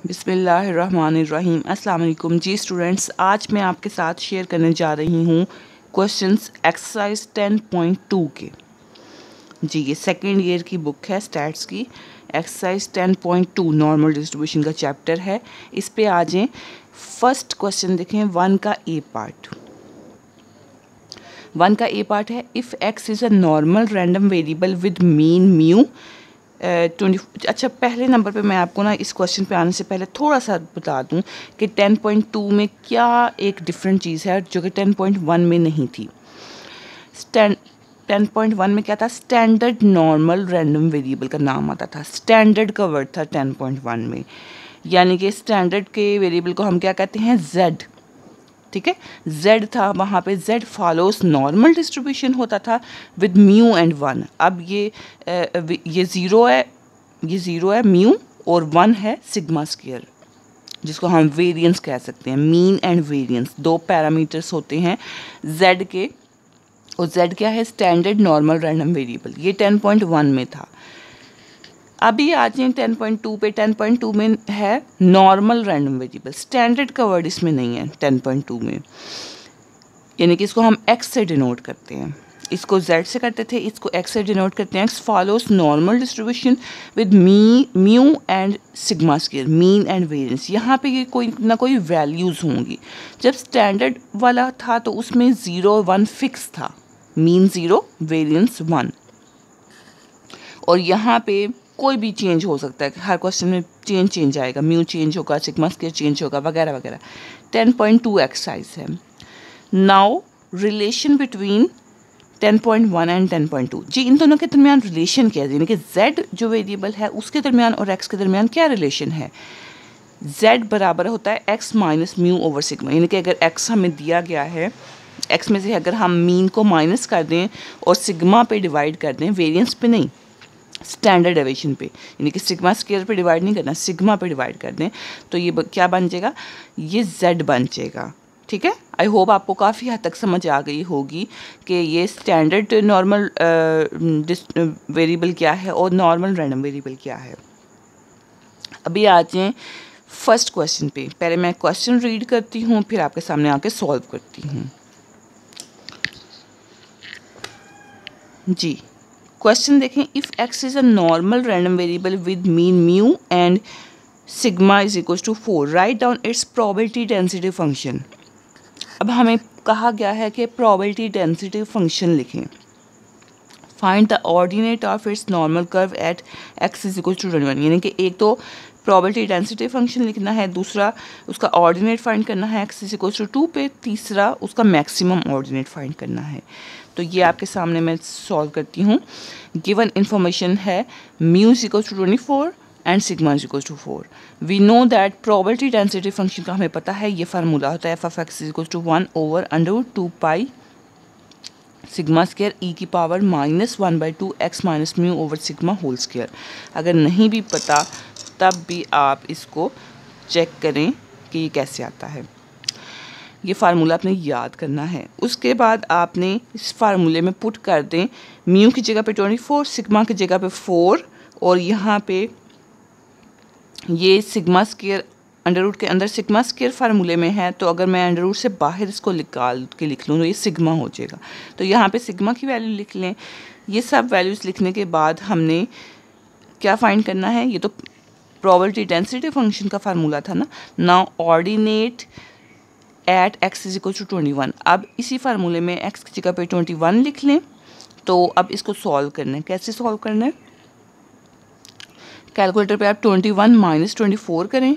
बिस्मिल्लाहिर्रहमानिर्रहीम। अस्सलाम वालेकुम जी स्टूडेंट्स, आज मैं आपके साथ शेयर करने जा रही हूँ क्वेश्चंस एक्सरसाइज 10.2 के। जी ये सेकेंड ईयर की बुक है स्टैट्स की। एक्सरसाइज 10.2 नॉर्मल डिस्ट्रीब्यूशन का चैप्टर है। इस पे आ जाएं। फर्स्ट क्वेश्चन देखें, 1 का ए पार्ट। 1 का ए पार्ट है, if x is a normal random variable with mean mu 20। अच्छा, पहले नंबर पे मैं आपको ना इस क्वेश्चन पे आने से पहले थोड़ा सा बता दूं कि 10.2 में क्या एक डिफरेंट चीज़ है जो कि 10.1 में नहीं थी। 10.1 में क्या था? स्टैंडर्ड नॉर्मल रैंडम वेरिएबल का नाम आता था। स्टैंडर्ड का वर्ड था 10.1 में, यानी कि स्टैंडर्ड के वेरिएबल को हम क्या कहते हैं? जेड। ठीक है, z था वहाँ पे। z फॉलोस नॉर्मल डिस्ट्रीब्यूशन होता था विद म्यू एंड 1। अब ये ज़ीरो है, ये ज़ीरो है म्यू, और 1 है सिग्मा स्क्वायर, जिसको हम वेरिएंस कह सकते हैं। मीन एंड वेरिएंस दो पैरामीटर्स होते हैं z के, और z क्या है? Standard normal random variable. ये 10.1 में था। अभी आ जाए 10.2 पे। 10.2 में है नॉर्मल रैंडम वेरिएबल। स्टैंडर्ड का वर्ड इसमें नहीं है 10.2 में, यानी कि इसको हम x से डिनोट करते हैं। इसको z से करते थे, इसको x से डिनोट करते हैं। x follows normal distribution with mu and sigma square, mean and variance. यहाँ पे ये कोई ना कोई वैल्यूज़ होंगी। जब स्टैंडर्ड वाला था तो उसमें 0 1 फिक्स था, मीन 0 वेरिएंस 1, और यहाँ पे कोई भी चेंज हो सकता है। हर क्वेश्चन में चेंज आएगा, म्यू चेंज होगा, सिग्मा स्क्वायर चेंज होगा, वगैरह वगैरह। 10.2 एक्सरसाइज है। Now relation between 10.1 and 10.2। जी इन दोनों के दरमियान रिलेशन क्या है? यानी कि z जो वेरिएबल है उसके दरमियान और x के दरमियान क्या रिलेशन है? z बराबर होता है x minus mu over sigma. यानी कि अगर x हमें दिया गया है, x में से अगर हम मीन को माइनस कर दें और सिग्मा पे डिवाइड कर दें, वेरिएंस पे नहीं, स्टैंडर्ड डेविएशन पे, यानी कि सिग्मा स्क्वायर पे डिवाइड नहीं करना, सिग्मा पे डिवाइड कर दें, तो ये क्या बन जाएगा? ये z बन जाएगा। ठीक है, आई होप आपको काफ़ी हद तक समझ आ गई होगी कि ये स्टैंडर्ड नॉर्मल वेरिएबल क्या है और नॉर्मल रैंडम वेरिएबल क्या है। अभी आ जाएं फर्स्ट क्वेश्चन पे। पहले मैं क्वेश्चन रीड करती हूँ, फिर आपके सामने आके सॉल्व करती हूँ। जी क्वेश्चन देखें, if x is a normal random variable with mean mu and sigma is equal to 4, write down its probability density function. अब हमें कहा गया है कि प्रोबेबिलिटी डेंसिटी फंक्शन लिखें। Find the ordinate of its normal curve at x is equal to 21। यानी कि एक तो प्रोबेबिलिटी डेंसिटी फंक्शन लिखना है, दूसरा उसका ऑर्डिनेट फाइंड करना है x इज इक्वल टू 2 पे, तीसरा उसका मैक्सिमम ऑर्डिनेट फाइंड करना है। तो ये आपके सामने मैं सॉल्व करती हूँ। गिवन इन्फॉर्मेशन है mu is equal to 24 and sigma is equal to 4। We know that probability density function का हमें पता है, ये फार्मूला होता है f of x is equal to 1 over under 2 pi sigma square e की power -1/2 x minus mu over sigma whole square. अगर नहीं भी पता तब भी आप इसको चेक करें कि ये कैसे आता है। ये फार्मूला आपने याद करना है। उसके बाद आपने इस फार्मूले में पुट कर दें म्यू की जगह पे 24, सिग्मा की जगह पे 4, और यहाँ पे ये सिग्मा स्क्वायर अंडर रूट के अंदर सिग्मा स्क्वायर फार्मूले में है, तो अगर मैं अंडर रूट से बाहर इसको निकाल के लिख लूँ तो ये सिग्मा हो जाएगा। तो यहाँ पे सिग्मा की वैल्यू लिख लें। ये सब वैल्यूज़ लिखने के बाद हमने क्या फाइंड करना है? ये तो प्रोबेबिलिटी डेंसिटी फंक्शन का फार्मूला था ना। Now ordinate at x is equal to 21। अब इसी फार्मूले में x की जगह पे 21 लिख लें। तो अब इसको सॉल्व करना है। कैसे सॉल्व करना है? कैलकुलेटर पे आप 21 माइनस 24 करें,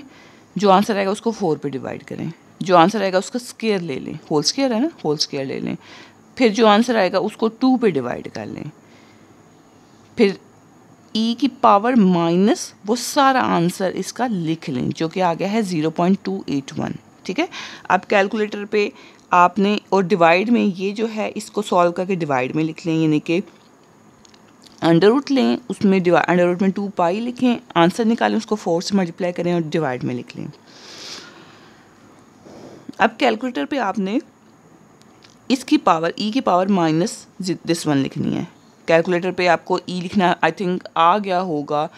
जो आंसर आएगा उसको 4 पे डिवाइड करें, जो आंसर आएगा उसका स्क्वायर ले लें, होल स्क्वायर है ना, होल स्क्वायर ले लें, फिर जो आंसर आएगा उसको 2 पे डिवाइड कर लें, फिर e की पावर माइनस वो सारा आंसर इसका लिख लें, जो कि आ गया है 0.281। ठीक है, अब कैलकुलेटर पे आपने और डिवाइड में ये जो है इसको सॉल्व करके डिवाइड में लिख लें, यानी कि अंडर रूट लें, उसमें अंडर रूट में 2 पाई लिखें, आंसर निकालें, उसको 4 से मल्टीप्लाई करें और डिवाइड में लिख लें। अब कैलकुलेटर पे आपने इसकी पावर e की पावर माइनस दिस 1 लिखनी है। कैलकुलेटर पे आपको e लिखना आई थिंक आ गया होगा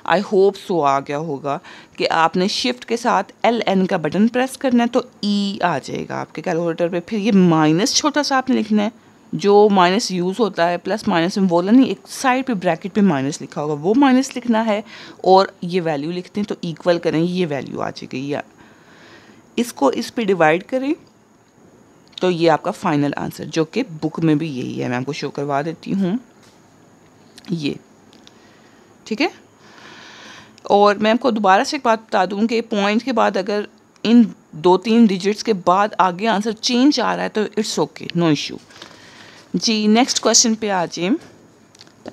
आई होप सो आ गया होगा कि आपने शिफ्ट के साथ LN का बटन प्रेस करना है तो E आ जाएगा आपके कैलकुलेटर पे। फिर ये माइनस छोटा सा आपने लिखना है, जो माइनस यूज़ होता है, प्लस माइनस में बोला नहीं, एक साइड पे ब्रैकेट पे माइनस लिखा होगा, वो माइनस लिखना है और ये वैल्यू लिखते हैं तो इक्वल करें, ये वैल्यू आ जाएगी। या इसको इस पे डिवाइड करें तो ये आपका फाइनल आंसर, जो कि बुक में भी यही है। मैं आपको शो करवा देती हूँ ये, ठीक है। और मैं आपको दोबारा से एक बात बता दूँ कि पॉइंट के बाद अगर इन 2-3 डिजिट्स के बाद आगे आंसर चेंज आ रहा है तो इट्स ओके, नो इशू जी। नेक्स्ट क्वेश्चन पे आ जाए,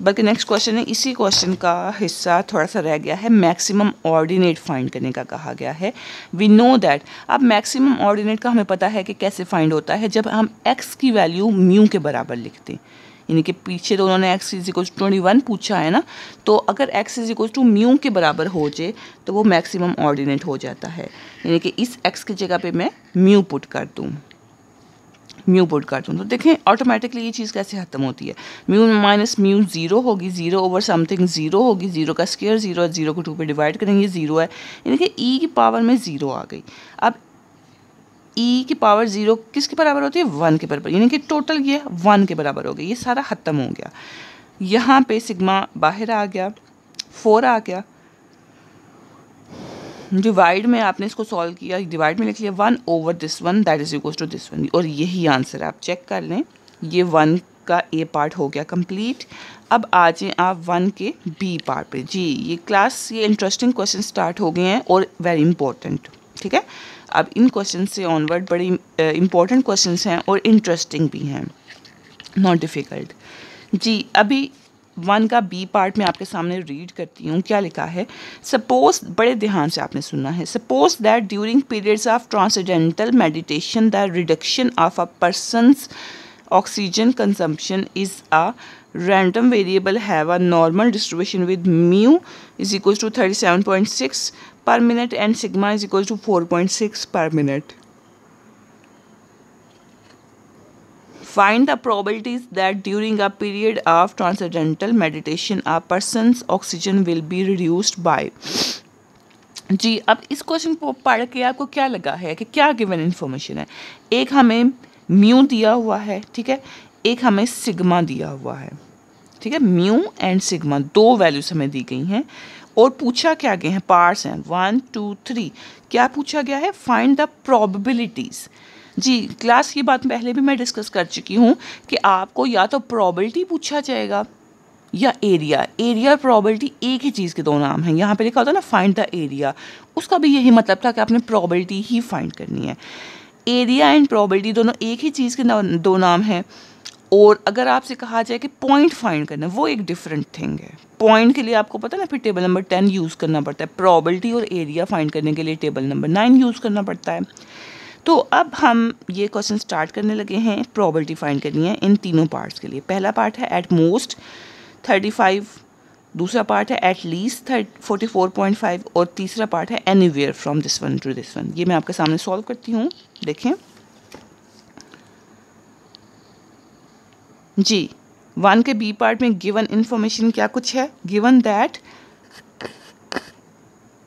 बल्कि नेक्स्ट क्वेश्चन है, इसी क्वेश्चन का हिस्सा थोड़ा सा रह गया है। मैक्सिमम ऑर्डिनेट फाइंड करने का कहा गया है। वी नो दैट, अब मैक्सिमम ऑर्डिनेट का हमें पता है कि कैसे फाइंड होता है, जब हम x की वैल्यू म्यू के बराबर लिखते हैं, यानी कि पीछे तो उन्होंने x इज इक्वल टू 21 पूछा है ना, तो अगर x is equal to mu के बराबर हो जाए तो वो मैक्सिमम ऑर्डिनेट हो जाता है। यानी कि इस x की जगह पे मैं म्यू पुट कर दूँ, तो देखें ऑटोमेटिकली ये चीज़ कैसे ख़त्म होती है। म्यू माइनस म्यू 0 होगी, 0 ओवर समथिंग 0 होगी, 0 का स्क्वायर 0 है, 0 को 2 पे डिवाइड करेंगे 0 है, यानी कि e की पावर में 0 आ गई। अब e की पावर 0 किसके बराबर होती है, 1 के बराबर, यानी कि टोटल ये 1 के बराबर हो गई, ये सारा ख़त्म हो गया। यहाँ पे सिग्मा बाहर आ गया, 4 आ गया। डिवाइड में आपने इसको सॉल्व किया, डिवाइड में लिख लिया 1 over this one that is equal to this one, और यही आंसर है। आप चेक कर लें, ये 1 का ए पार्ट हो गया कंप्लीट। अब आ जाएं आप 1 के बी पार्ट पे। जी ये क्लास, ये इंटरेस्टिंग क्वेश्चन स्टार्ट हो गए हैं और वेरी इंपॉर्टेंट, ठीक है। अब इन क्वेश्चन से ऑनवर्ड बड़ी इंपॉर्टेंट क्वेश्चन हैं और इंटरेस्टिंग भी हैं, नॉट डिफ़िकल्ट। जी अभी 1 का बी पार्ट में आपके सामने रीड करती हूँ, क्या लिखा है। सपोज, बड़े ध्यान से आपने सुनना है। Suppose that during periods of transcendental meditation the reduction of a person's oxygen consumption is a random variable have a normal distribution with mu is equals to 37.6 per minute and sigma is equals to 4.6 per minute. Find the probabilities that during a period of transcendental meditation a person's oxygen will be reduced by. जी अब इस question को पढ़ के आपको क्या लगा है कि क्या गिवन इन्फॉर्मेशन है। एक हमें म्यू दिया हुआ है, ठीक है, एक हमें सिग्मा दिया हुआ है, ठीक है। म्यू एंड सिग्मा दो वैल्यूज हमें दी गई हैं और पूछा क्या गया है, पार्ट्स हैं 1 2 3। क्या पूछा गया है, फाइंड द प्रोबेबिलिटीज़। जी क्लास की बात पहले भी मैं डिस्कस कर चुकी हूँ कि आपको या तो प्रोबेबिलिटी पूछा जाएगा या एरिया। एरिया और प्रोबेबिलिटी एक ही चीज़ के दो नाम हैं। यहाँ पे लिखा होता है ना फाइंड द एरिया, उसका भी यही मतलब था कि आपने प्रोबेबिलिटी ही फाइंड करनी है। एरिया एंड प्रोबेबिलिटी दोनों एक ही चीज़ के दो नाम हैं। और अगर आपसे कहा जाए कि पॉइंट फाइंड करना, वो एक डिफरेंट थिंग है। पॉइंट के लिए आपको पता ना फिर टेबल नंबर 10 यूज़ करना पड़ता है, प्रोबेबिलिटी और एरिया फाइंड करने के लिए टेबल नंबर 9 यूज़ करना पड़ता है। तो अब हम ये क्वेश्चन स्टार्ट करने लगे हैं। प्रोबेबिलिटी फाइंड करनी है इन तीनों पार्ट्स के लिए। पहला पार्ट है एट मोस्ट 35, दूसरा पार्ट है एट लीस्ट 44.5 और तीसरा पार्ट है anywhere from this one to this one. ये मैं आपके सामने सॉल्व करती हूँ, देखें जी। 1 के बी पार्ट में गिवन इंफॉर्मेशन क्या कुछ है, गिवन दैट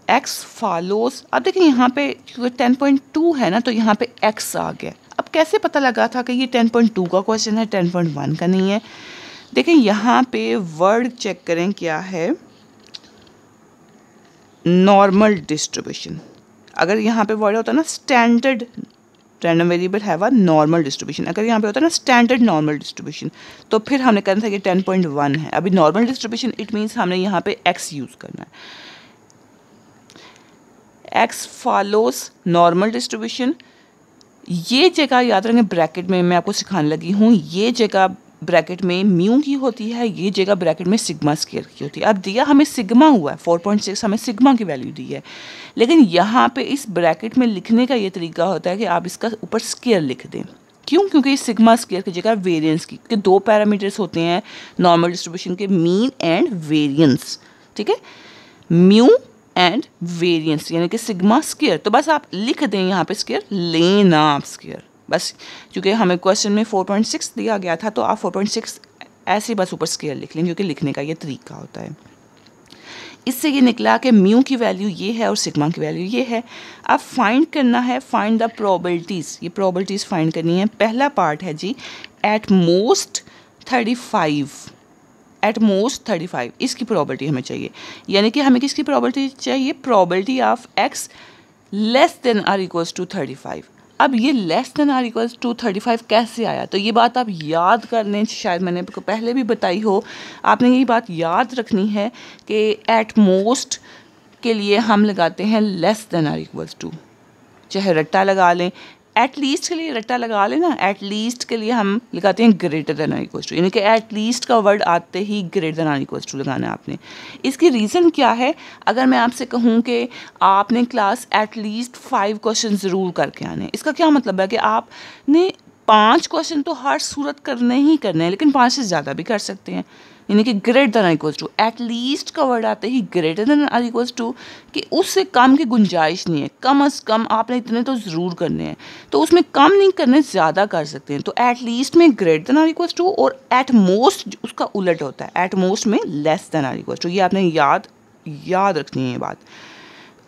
x फॉलोज। अब देखिए यहाँ पे क्योंकि 10.2 है ना तो यहाँ पे x आ गया। अब कैसे पता लगा था कि ये 10.2 का क्वेश्चन है, 10.1 का नहीं है। देखिए यहाँ पे वर्ड चेक करें क्या है, नॉर्मल डिस्ट्रीब्यूशन। अगर यहाँ पे वर्ड होता है ना standard random variable have a normal distribution, अगर यहाँ पे होता है ना स्टैंडर्ड नॉर्मल डिस्ट्रीब्यूशन तो फिर हमने कहना था कि 10.1 है। अभी नॉर्मल डिस्ट्रीब्यूशन इट मीन्स हमने यहाँ पे x यूज़ करना है। x follows normal distribution. ये जगह याद रखें ब्रैकेट में मैं आपको सिखाने लगी हूँ, ये जगह ब्रैकेट में म्यू की होती है, ये जगह ब्रैकेट में सिग्मा स्क्वायर की होती है। अब दिया हमें सिग्मा हुआ है 4.6, हमें सिग्मा की वैल्यू दी है, लेकिन यहाँ पे इस ब्रैकेट में लिखने का ये तरीका होता है कि आप इसका ऊपर स्क्वायर लिख दें। क्यों? क्योंकि सिग्मा स्क्वायर की जगह वेरिएंस की, क्योंकि दो पैरामीटर्स होते हैं नॉर्मल डिस्ट्रीब्यूशन के, मीन एंड वेरिएंस, ठीक है, म्यू एंड वेरिएंस यानी कि सिग्मा स्क्वायर। तो बस आप लिख दें यहाँ पे स्क्वायर, लेना आप स्क्वायर बस, क्योंकि हमें क्वेश्चन में 4.6 दिया गया था तो आप 4.6 ऐसे बस ऊपर स्क्वायर लिख लें, क्योंकि लिखने का ये तरीका होता है। इससे ये निकला कि म्यू की वैल्यू ये है और सिग्मा की वैल्यू ये है। अब फाइंड करना है, फाइंड द प्रोबेबिलिटीज़, ये प्रोबेबिलिटीज़ फाइंड करनी है। पहला पार्ट है जी एट मोस्ट 35, एट मोस्ट 35 इसकी प्रोबेबिलिटी हमें चाहिए। यानी कि हमें किसकी प्रोबेबिलिटी चाहिए? Probability of X less than or equals to 35। अब ये less than or equals to 35 कैसे आया? तो ये बात आप याद कर लें, शायद मैंने आपको पहले भी बताई हो। आपने यही बात याद रखनी है कि एट मोस्ट के लिए हम लगाते हैं less than or equals to, चाहे रट्टा लगा लें। एट लीस्ट के लिए रट्टा लगा लें ना, एट लीस्ट के लिए हम लगाते हैं greater than or equals to, यानी कि एट लीस्ट का वर्ड आते ही greater than or equals to लगाना है आपने। इसकी रीज़न क्या है? अगर मैं आपसे कहूँ कि आपने क्लास एट लीस्ट 5 क्वेश्चन ज़रूर करके आने, इसका क्या मतलब है कि आपने 5 क्वेश्चन तो हर सूरत करने ही करने हैं, लेकिन 5 से ज़्यादा भी कर सकते हैं। यानी कि greater than or equals to, at least का वर्ड आते ही greater than or equals to, कि उससे कम की गुंजाइश नहीं है। कम अज़ कम आपने इतने तो ज़रूर करने हैं, तो उसमें कम नहीं करने, ज़्यादा कर सकते हैं। तो एट लीस्ट में greater than or equals to और एट मोस्ट उसका उलट होता है, एट मोस्ट में less than or equals to. ये आपने याद रखनी है ये बात।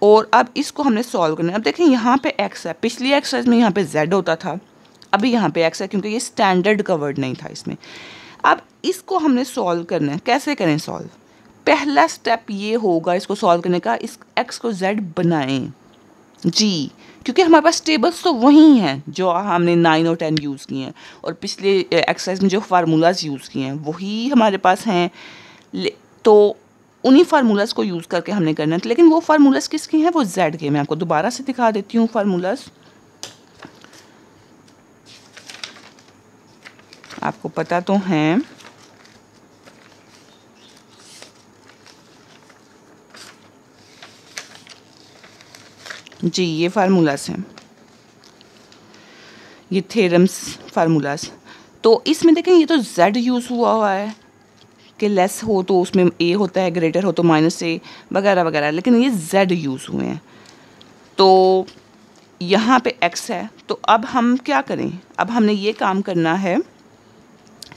और अब इसको हमने सॉल्व करना है। अब देखें यहाँ पे एक्स है, पिछली एक्सरसाइज में यहाँ पे जेड होता था, अभी यहाँ पे एक्स है, क्योंकि ये स्टैंडर्ड का वर्ड नहीं था इसमें। अब इसको हमने सॉल्व करना है। कैसे करें सॉल्व? पहला स्टेप ये होगा इसको सॉल्व करने का, इस एक्स को जेड बनाएं जी, क्योंकि हमारे पास टेबल्स तो वही हैं जो हमने 9 और 10 यूज़ किए हैं, और पिछले एक्सरसाइज में जो फार्मूलाज यूज़ किए हैं वही हमारे पास हैं। तो उन्हीं फार्मूलाज को यूज़ करके हमने करना है। लेकिन वो फार्मूलाज किसके हैं? वो जेड के। मैं आपको दोबारा से दिखा देती हूँ फार्मूलाज, आपको पता तो हैं। जी ये फार्मूलाज हैं, ये थ्योरम्स फार्मूलाज। तो इसमें देखें ये तो z यूज़ हुआ है कि लेस हो तो उसमें a होता है, ग्रेटर हो तो -a वगैरह वगैरह, लेकिन ये z यूज़ हुए हैं। तो यहाँ पे x है, तो अब हम क्या करें? अब हमने ये काम करना है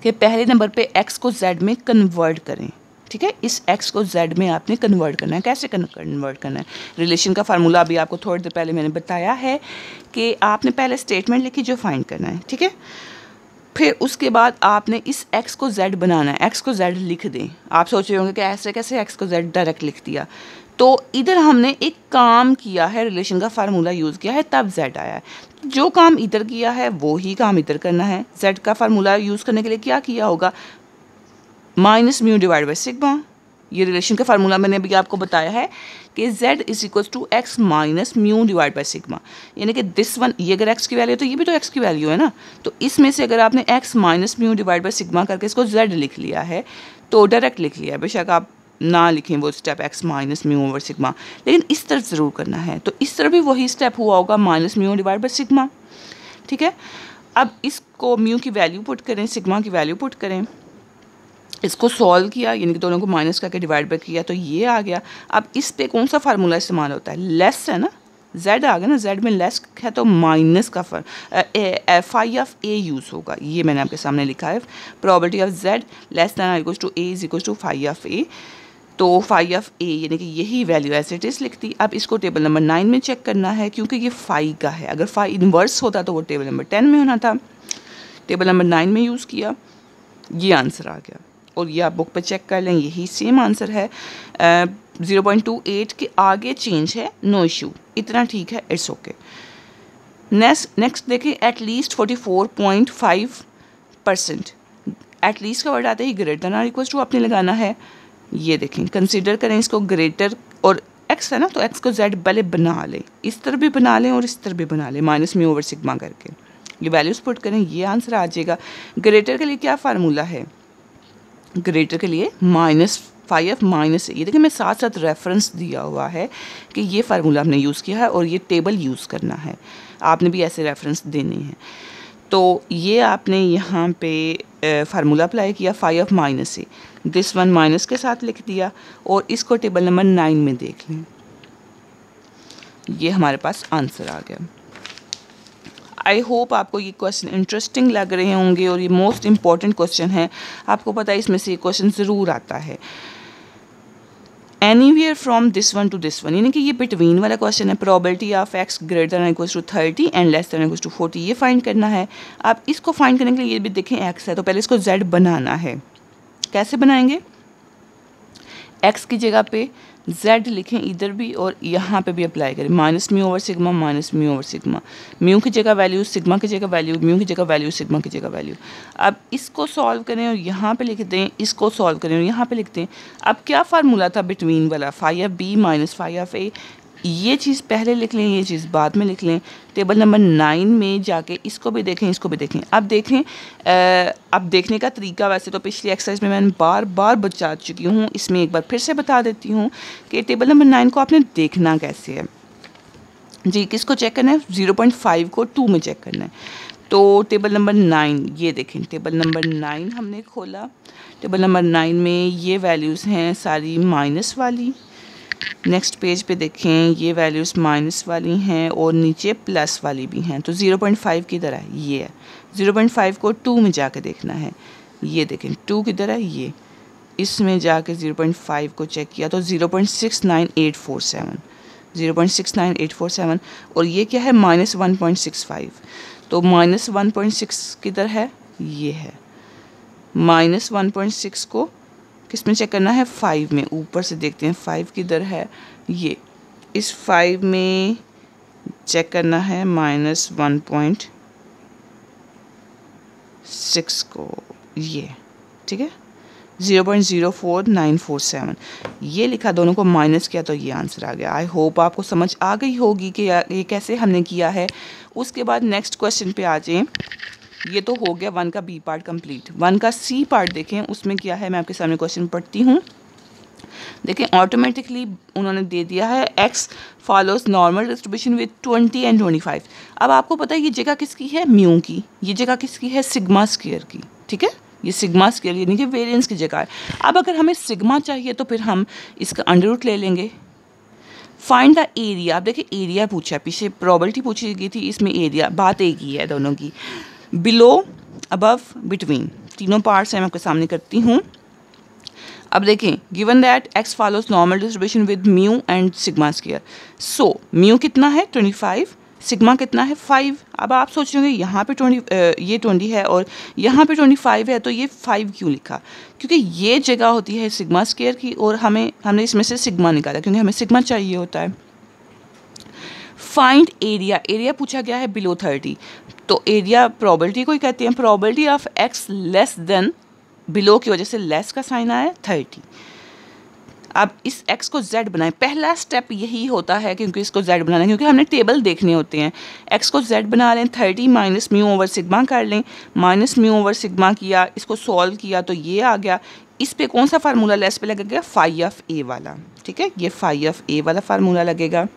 कि पहले नंबर पे x को z में कन्वर्ट करें। ठीक है, इस x को z में आपने कन्वर्ट करना है। कैसे कन्वर्ट करना है? रिलेशन का फार्मूला अभी आपको थोड़ी देर पहले मैंने बताया है कि आपने पहले स्टेटमेंट लिखी जो फाइंड करना है। ठीक है, फिर उसके बाद आपने इस x को z बनाना है। x को z लिख दें। आप सोच रहे होंगे कि ऐसे कैसे x को z डायरेक्ट लिख दिया, तो इधर हमने एक काम किया है, रिलेशन का फार्मूला यूज़ किया है, तब z आया है। जो काम इधर किया है वो ही काम इधर करना है। z का फार्मूला यूज़ करने के लिए क्या किया होगा? Minus mu divide by sigma. ये रिलेशन का फार्मूला मैंने अभी आपको बताया है कि z is equals to X minus mu divide by sigma. यानी कि दिस वन, ये अगर x की वैल्यू है तो ये भी तो x की वैल्यू है ना। तो इसमें से अगर आपने x minus mu divide by sigma करके इसको z लिख लिया है तो डायरेक्ट लिख लिया है। बेशक आप ना लिखें वो step x minus mu over sigma, लेकिन इस तरफ ज़रूर करना है। तो इस तरफ भी वही स्टेप हुआ होगा, minus mu divide by sigma. ठीक है, अब इसको म्यू की वैल्यू पुट करें, सिग्मा की वैल्यू पुट करें, इसको सॉल्व किया, यानी कि दोनों को माइनस करके डिवाइड बाय किया, तो ये आ गया। अब इस पे कौन सा फार्मूला इस्तेमाल होता है? लेस है ना, z आ गया ना, z में लेस है तो माइनस का फाई ऑफ a यूज़ होगा। ये मैंने आपके सामने लिखा है, probability of z less than or equals to a is equals to phi of a। तो फाई ऑफ a यानी कि यही वैल्यू एज इट इज़ लिख दी। अब इसको टेबल नंबर 9 में चेक करना है, क्योंकि ये फाई का है। अगर फाई इन्वर्स होता तो वो टेबल नंबर 10 में होना था। टेबल नंबर 9 में यूज़ किया, ये आंसर आ गया। और ये आप बुक पे चेक कर लें, यही सेम आंसर है। 0.28 के आगे चेंज है, नो इशू, इतना ठीक है, इट्स ओके। नेक्स्ट देखें, एटलीस्ट 44.5%। एटलीस्ट का वर्ड आता है greater than or equals to आपने लगाना है। ये देखें, कंसीडर करें इसको ग्रेटर, और x है ना तो x को z पहले बना लें, इस तरह भी बना लें और इस तरह भी बना लें, माइनस म्यू ओवर सिग्मा करके ये वैल्यूज पुट करें, ये आंसर आ जाएगा। ग्रेटर के लिए क्या फार्मूला है? ग्रेटर के लिए -5 माइनस, ये देखिए मैं साथ साथ रेफरेंस दिया हुआ है कि ये फार्मूला हमने यूज़ किया है और ये टेबल यूज़ करना है। आपने भी ऐसे रेफरेंस देने हैं। तो ये आपने यहाँ पे फार्मूला अप्लाई किया, फाई माइनस से दिस वन माइनस के साथ लिख दिया, और इसको टेबल नंबर 9 में देख लें, ये हमारे पास आंसर आ गया। आई होप आपको ये क्वेश्चन इंटरेस्टिंग लग रहे होंगे, और ये मोस्ट इम्पॉर्टेंट क्वेश्चन है। आपको पता है इसमें से ये क्वेश्चन ज़रूर आता है। Anywhere from this one to this one, यानी कि ये बिटवीन वाला क्वेश्चन है। Probability of X greater than equals to 30 and less than equals to 40, ये फाइंड करना है। आप इसको फाइंड करने के लिए ये भी देखें एक्स है तो पहले इसको जेड बनाना है। कैसे बनाएंगे? एक्स की जगह पे z लिखें इधर भी और यहाँ पे भी अप्लाई करें, minus mu over sigma, minus mu over sigma, mu की जगह वैल्यू, सिग्मा की जगह वैल्यू, म्यू की जगह वैल्यू, सिग्मा की जगह वैल्यू। अब इसको सॉल्व करें और यहाँ पे लिख दें, इसको सॉल्व करें और यहाँ पे लिख दें। अब क्या फार्मूला था बिटवीन वाला? Phi of b minus phi of a. ये चीज़ पहले लिख लें, ये चीज़ बाद में लिख लें। टेबल नंबर 9 में जाके इसको भी देखें, इसको भी देखें। अब देखें, अब देखने का तरीका वैसे तो पिछली एक्सरसाइज में मैंने बार बार बता चुकी हूँ, इसमें एक बार फिर से बता देती हूँ कि टेबल नंबर 9 को आपने देखना कैसे है जी। किसको चेक करना है? 0.5 को 2 में चेक करना है। तो टेबल नंबर 9 ये देखें, टेबल नंबर 9 हमने खोला। टेबल नंबर 9 में ये वैल्यूज़ हैं सारी माइनस वाली। नेक्स्ट पेज पे देखें, ये वैल्यूज़ माइनस वाली हैं और नीचे प्लस वाली भी हैं। तो 0.5 किधर है? ये है। 0.5 को 2 में जाके देखना है। ये देखें 2 किधर है? ये। इसमें जाके 0.5 को चेक किया तो 0.69847, 0.69847। और ये क्या है? माइनस 1.65। तो माइनस 1.6 किधर है? ये है। माइनस 1.6 को किस में चेक करना है? 5 में। ऊपर से देखते हैं 5 किधर है? ये। इस 5 में चेक करना है माइनस 1.6 को, ये ठीक है। 0.04947 ये लिखा, दोनों को माइनस किया तो ये आंसर आ गया। आई होप आपको समझ आ गई होगी कि ये कैसे हमने किया है। उसके बाद नेक्स्ट क्वेश्चन पे आ जाएं। ये तो हो गया 1 का बी पार्ट कंप्लीट। 1 का सी पार्ट देखें, उसमें क्या है मैं आपके सामने क्वेश्चन पढ़ती हूँ। देखें ऑटोमेटिकली उन्होंने दे दिया है x follows normal distribution with 20 and 25। अब आपको पता है ये जगह किसकी है? म्यू की। ये जगह किसकी है? सिग्मा स्क्वायर की। ठीक है, ये सिग्मा स्क्वायर यानी कि वेरिएंस की जगह है। अब अगर हमें सिग्मा चाहिए तो फिर हम इसका अंडर रूट ले लेंगे। Find the area. आप देखिए एरिया पूछा है, पीछे प्रोबेबिलिटी पूछी गई थी, इसमें एरिया। बात एक ही है दोनों की। बिलो, अबव, बिटवीन, तीनों पार्ट्स हैं, मैं आपके सामने करती हूँ। अब देखें, given that x follows normal distribution with mu and sigma square. So mu कितना है? 25, सिग्मा कितना है? 5। अब आप सोच रहे होंगे यहाँ पे 20 है और यहाँ पे 25 है, तो ये 5 क्यों लिखा? क्योंकि ये जगह होती है सिग्मा स्क्वायर की और हमने इसमें से सिग्मा निकाला क्योंकि हमें सिग्मा चाहिए होता है। Find area. एरिया पूछा गया है बिलो 30, तो एरिया प्रोबेबिलिटी को ही कहते हैं। Probability of X less then, below की वजह से लेस का साइन आया 30। अब इस x को z बनाएं। पहला स्टेप यही होता है क्योंकि इसको z बनाना है, क्योंकि हमने टेबल देखने होते हैं। x को z बना लें, 30 माइनस म्यू ओवर सिग्मा कर लें। माइनस म्यू ओवर सिग्मा किया, इसको सॉल्व किया तो ये आ गया। इस पे कौन सा फार्मूला लेस पे लगेगा? फाई ऑफ ए वाला। ठीक है, ये फाई ऑफ ए वाला फार्मूला लगेगा।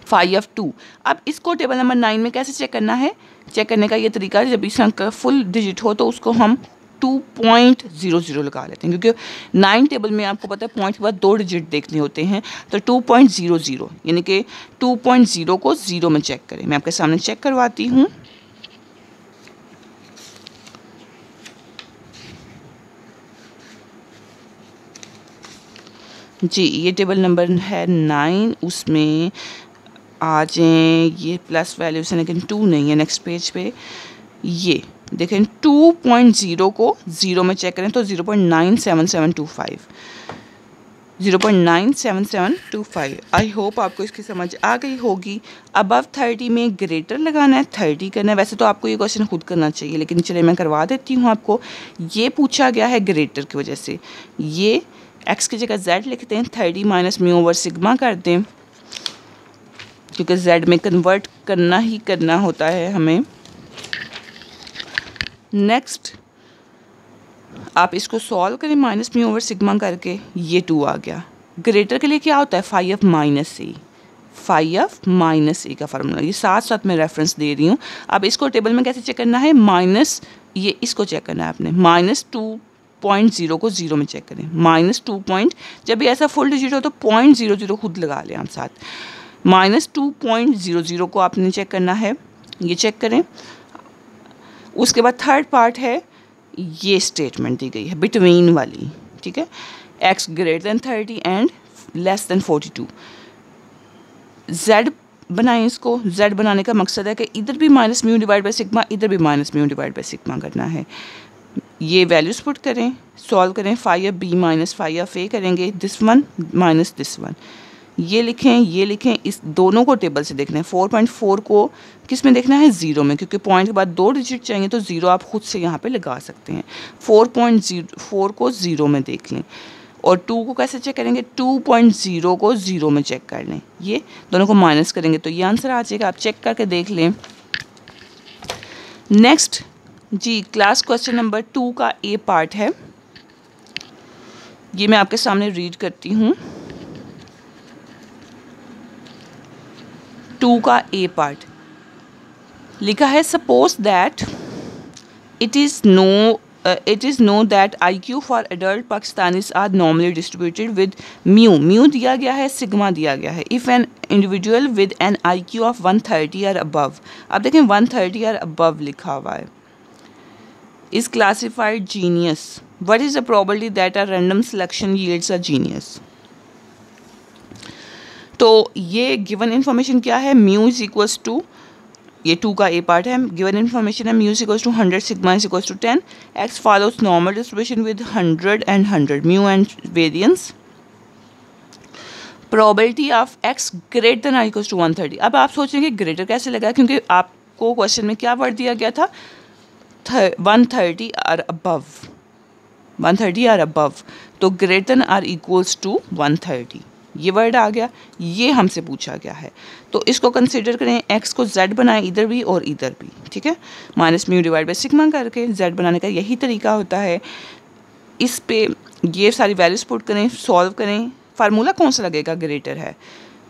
Phi of 2। अब इसको टेबल नंबर 9 में कैसे चेक करना है? चेक करने का ये तरीका, जब इस अंक का फुल डिजिट हो तो उसको हम 2.00 लगा लेते हैं, क्योंकि 9 टेबल में आपको पता है पॉइंट के बाद 2 डिजिट देखने होते हैं। तो 2.00 यानी कि 2.0 को 0 में चेक करें। मैं आपके सामने चेक करवाती हूँ। जी, ये टेबल नंबर है 9, उसमें आ जाएं। ये प्लस वैल्यूज है लेकिन 2 नहीं है। नेक्स्ट पेज पे ये देखें 2.0 को 0 में चेक करें तो 0.97725, 0.97725। आई होप आपको इसकी समझ आ गई होगी। अबव 30 में ग्रेटर लगाना है, 30 करना है। वैसे तो आपको ये क्वेश्चन खुद करना चाहिए, लेकिन चलिए मैं करवा देती हूँ आपको। ये पूछा गया है ग्रेटर की वजह से। ये x की जगह z लिखते हैं, 30 माइनस म्यू ओवर सिग्मा कर दें, क्योंकि z में कन्वर्ट करना ही करना होता है हमें। नेक्स्ट आप इसको सॉल्व करें माइनस म्यू ओवर सिग्मा करके, ये 2 आ गया। ग्रेटर के लिए क्या होता है? Phi of minus a, phi of minus a का फार्मूला। ये साथ साथ मैं रेफरेंस दे रही हूँ। अब इसको टेबल में कैसे चेक करना है? माइनस, ये इसको चेक करना है आपने। माइनस 2.0 को 0 में चेक करें। माइनस 2 पॉइंट, जब भी ऐसा फुल डिजिट हो तो 0.00 खुद लगा लें आप साथ। माइनस 2.00 को आपने चेक करना है, ये चेक करें। उसके बाद थर्ड पार्ट है, ये स्टेटमेंट दी गई है बिटवीन वाली। ठीक है, x greater than 30 and less then 42। z बनाएं इसको। z बनाने का मकसद है कि इधर भी minus mu divide by sigma, इधर भी minus mu divide by sigma करना है। ये वैल्यूज़ पुट करें, सॉल्व करें, phi of b minus phi of a करेंगे, this one minus this one, ये लिखें, इस दोनों को टेबल से देखना है। 4.4 को किस में देखना है? ज़ीरो में, क्योंकि पॉइंट के बाद 2 डिजिट चाहिए तो ज़ीरो आप खुद से यहाँ पे लगा सकते हैं। 4.04 को ज़ीरो में देख लें, और 2 को कैसे चेक करेंगे? 2.0 को ज़ीरो में चेक कर लें। ये दोनों को माइनस करेंगे तो ये आंसर आ जाएगा, आप चेक करके देख लें। नेक्स्ट जी, क्लास क्वेश्चन नंबर 2 का ए पार्ट है, ये मैं आपके सामने रीड करती हूँ। 2 का ए पार्ट लिखा है, suppose that it is know that IQ for adult Pakistanis are normally distributed with mu दिया गया है, सिग्मा दिया गया है। If an individual with an IQ of 130 और अबव, आप देखें 130 और अबव लिखा हुआ है, is classified genius. What is the probability that a random selection yields a genius? तो ये गिवन इन्फॉर्मेशन क्या है? म्यू इज इक्वल्स टू, ये 2 का ए पार्ट है, गिवन इन्फॉर्मेशन है mu is equals to 100, sigma is equals to 10, X follows normal distribution with 100 and 100, mu and variance. Probability of X greater than equals to 130। अब आप सोचेंगे greater कैसे लगा, क्योंकि आपको क्वेश्चन में क्या वर्ड दिया गया था? 130 और अबव, 130 और अबव, तो greater than or equals to 130, ये वर्ड आ गया, ये हमसे पूछा गया है। तो इसको कंसिडर करें, एक्स को जेड बनाएं इधर भी और इधर भी, ठीक है, minus mu divide by sigma करके। जेड बनाने का यही तरीका होता है। इस पे ये सारी वैल्यूज पुट करें, सॉल्व करें। फार्मूला कौन सा लगेगा? ग्रेटर है,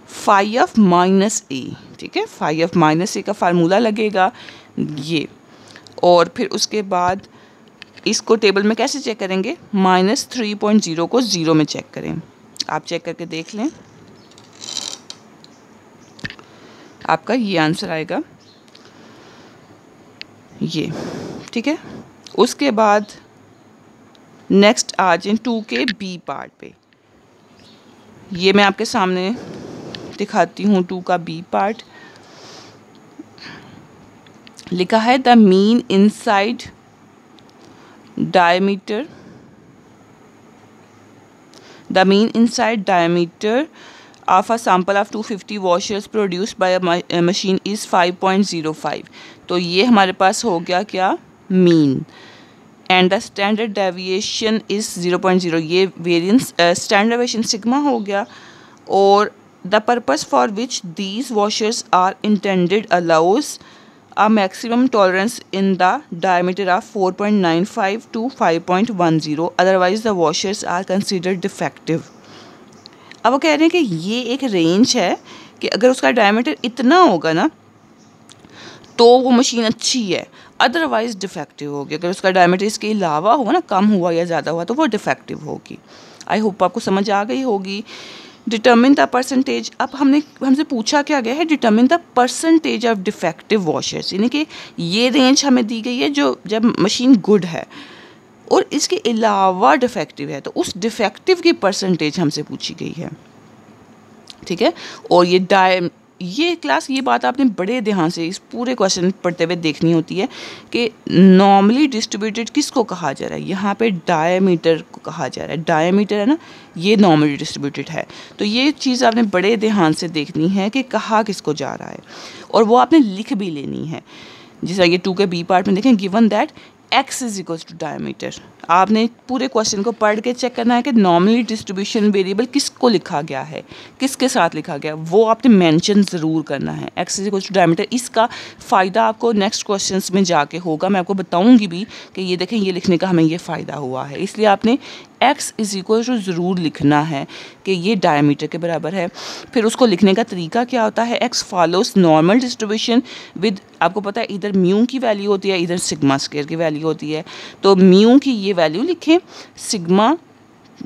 फाई ऑफ माइनस ए, ठीक है, फाई ऑफ माइनस ए का फार्मूला लगेगा ये। और फिर उसके बाद इसको टेबल में कैसे चेक करेंगे? -3.0 को ज़ीरो में चेक करें। आप चेक करके देख लें, आपका ये आंसर आएगा, ये, ठीक है। उसके बाद नेक्स्ट आ जाए 2 के बी पार्ट पे, ये मैं आपके सामने दिखाती हूँ। 2 का बी पार्ट लिखा है, the mean inside diameter, the mean inside diameter of a sample of 250 washers produced by a machine is 5.05। तो ये हमारे पास हो गया क्या? Mean. And the standard deviation is 0.0, ये वेरिएंस स्टैंडर्ड डेविएशन सिग्मा हो गया। और the purpose for which these washers are intended allows a maximum tolerance in the diameter of 4.95 to 5.10, otherwise the washers are considered defective। अब वो कह रहे हैं कि ये एक रेंज है कि अगर उसका डायमीटर इतना होगा ना तो वो मशीन अच्छी है, अदरवाइज डिफेक्टिव होगी। अगर उसका डायमीटर इसके अलावा हुआ ना, कम हुआ या ज़्यादा हुआ, तो वो डिफेक्टिव होगी। आई होप आपको समझ आ गई होगी। डिटर्मिन द परसेंटेज, अब हमसे पूछा क्या गया है? Determine the percentage of defective washers, यानी कि ये रेंज हमें दी गई है जो जब मशीन गुड है और इसके अलावा डिफेक्टिव है, तो उस डिफेक्टिव की परसेंटेज हमसे पूछी गई है, ठीक है। और ये क्लास, ये बात आपने बड़े ध्यान से इस पूरे क्वेश्चन पढ़ते हुए देखनी होती है कि नॉर्मली डिस्ट्रीब्यूटेड किसको कहा जा रहा है? यहाँ पे डायमीटर को कहा जा रहा है। डायमीटर है ना, ये नॉर्मली डिस्ट्रीब्यूटेड है। तो ये चीज़ आपने बड़े ध्यान से देखनी है कि कहा किसको जा रहा है, और वो आपने लिख भी लेनी है। जैसा ये 2 के बी पार्ट में देखें, given that x is equals to diameter, आपने पूरे क्वेश्चन को पढ़ के चेक करना है कि नॉर्मली डिस्ट्रीब्यूशन वेरिएबल किसको लिखा गया है, किसके साथ लिखा गया, वो आपने मेंशन ज़रूर करना है। x is equals to diameter, इसका फ़ायदा आपको नेक्स्ट क्वेश्चंस में जाके होगा, मैं आपको बताऊंगी भी कि ये देखें, ये लिखने का हमें ये फ़ायदा हुआ है। इसलिए आपने x इज इक्वल टू ज़रूर लिखना है कि ये डायमीटर के बराबर है। फिर उसको लिखने का तरीका क्या होता है? x follows normal distribution with, आपको पता है इधर म्यू की वैल्यू होती है, इधर सिग्मा स्क्वायर की वैल्यू होती है। तो म्यू की ये वैल्यू लिखें, सिग्मा,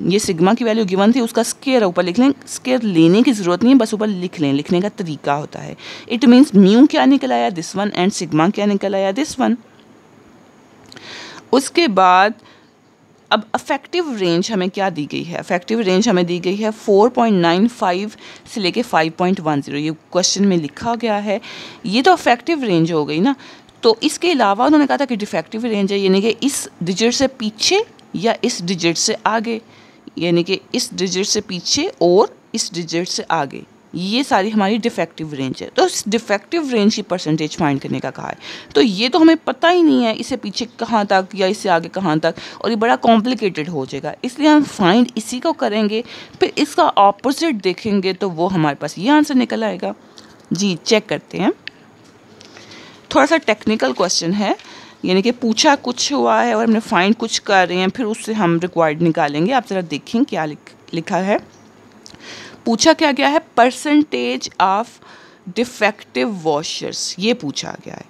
ये सिग्मा की वैल्यू गिवन थी, उसका स्क्वायर ऊपर लिख लें। स्क्वायर लेने की ज़रूरत नहीं है, बस ऊपर लिख लें, लिखने का तरीका होता है। इट मीन्स म्यू क्या निकल आया? दिस वन, एंड सिग्मा क्या निकल आया? This one. उसके बाद अब अफेक्टिव रेंज हमें क्या दी गई है? अफेक्टिव रेंज हमें दी गई है 4.95 से लेके 5.10, ये क्वेश्चन में लिखा गया है। ये तो अफेक्टिव रेंज हो गई ना। तो इसके अलावा उन्होंने कहा था कि डिफेक्टिव रेंज है, यानी कि इस डिजिट से पीछे या इस डिजिट से आगे, यानी कि इस डिजिट से पीछे और इस डिजिट से आगे, ये सारी हमारी डिफेक्टिव रेंज है। तो इस डिफेक्टिव रेंज की परसेंटेज फाइंड करने का कहा है। तो ये तो हमें पता ही नहीं है इससे पीछे कहाँ तक या इससे आगे कहाँ तक, और ये बड़ा कॉम्प्लिकेटेड हो जाएगा, इसलिए हम फाइंड इसी को करेंगे, फिर इसका ऑपोजिट देखेंगे तो वो हमारे पास ये आंसर निकल आएगा। जी चेक करते हैं। थोड़ा सा टेक्निकल क्वेश्चन है, यानी कि पूछा कुछ हुआ है और हमने फाइंड कुछ कर रहे हैं, फिर उससे हम रिक्वायर्ड निकालेंगे। आप ज़रा देखें क्या लिखा है। पूछा क्या गया है? परसेंटेज ऑफ डिफेक्टिव वॉशर्स, ये पूछा गया है।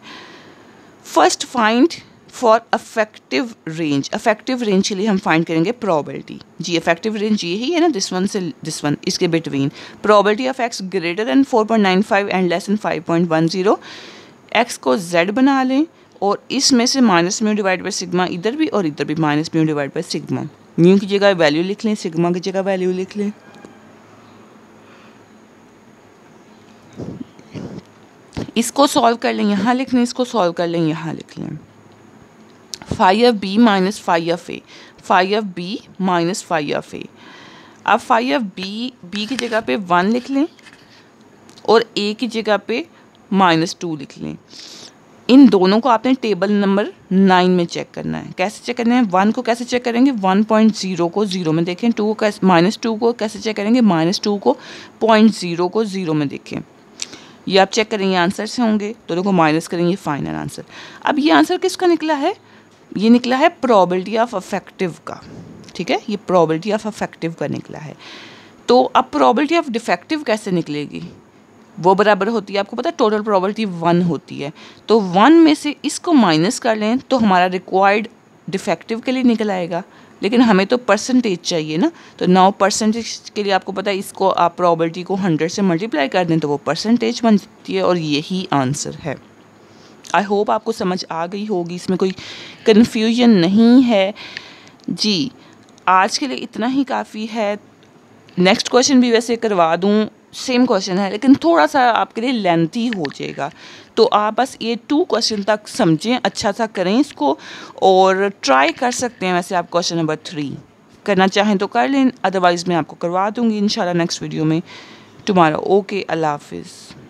First find for affective range. Affective range के लिए हम फाइंड करेंगे प्रोबेबिलिटी। जी अफेक्टिव रेंज ये ही है ना, दिस वन से दिस वन, इसके between probability of X greater then 4.95 and less then 5.10। X को z बना लें और इसमें से minus mu divide by sigma इधर भी और इधर भी minus mu divide by sigma. Mu की जगह वैल्यू लिख लें, सिग्मा की जगह वैल्यू लिख लें। इसको सॉल्व कर लें, यहाँ लिख लें, इसको सॉल्व कर लें, यहाँ लिख लें। Phi of b minus phi of a, phi of b minus phi of a. अब फाई ऑफ बी की जगह पे 1 लिख लें और ए की जगह पे -2 लिख लें। इन दोनों को आपने टेबल नंबर 9 में चेक करना है। कैसे चेक करना है? 1 को कैसे चेक करेंगे? 1.0 को 0 में देखें। -2 को कैसे चेक करेंगे? -2 को 0.0 को 0 में देखें। ये आप चेक करेंगे, आंसर से होंगे, दोनों को माइनस करेंगे, फाइनल आंसर। अब ये आंसर किसका निकला है? ये निकला है प्रोबेबिलिटी ऑफ अफेक्टिव का। ठीक है, ये प्रोबेबिलिटी ऑफ अफेक्टिव का निकला है। तो अब प्रोबेबिलिटी ऑफ डिफेक्टिव कैसे निकलेगी? वो बराबर होती है, आपको पता है टोटल प्रोबेबिलिटी 1 होती है। तो 1 में से इसको माइनस कर लें तो हमारा रिक्वायर्ड डिफेक्टिव के लिए निकल आएगा, लेकिन हमें तो परसेंटेज चाहिए ना। तो 9 परसेंटेज के लिए आपको पता है इसको आप प्रोबेबिलिटी को 100 से मल्टीप्लाई कर दें तो वो परसेंटेज बन जाती है, और यही आंसर है। आई होप आपको समझ आ गई होगी, इसमें कोई कन्फ्यूजन नहीं है। जी आज के लिए इतना ही काफ़ी है। नेक्स्ट क्वेश्चन भी वैसे करवा दूँ, सेम क्वेश्चन है लेकिन थोड़ा सा आपके लिए लेंथी हो जाएगा, तो आप बस ये 2 क्वेश्चन तक समझें, अच्छा सा करें इसको, और ट्राई कर सकते हैं। वैसे आप क्वेश्चन नंबर 3 करना चाहें तो कर लें, अदरवाइज़ मैं आपको करवा दूँगी इंशाल्लाह नेक्स्ट वीडियो में टुमारो। ओके, अल्लाह हाफिज़।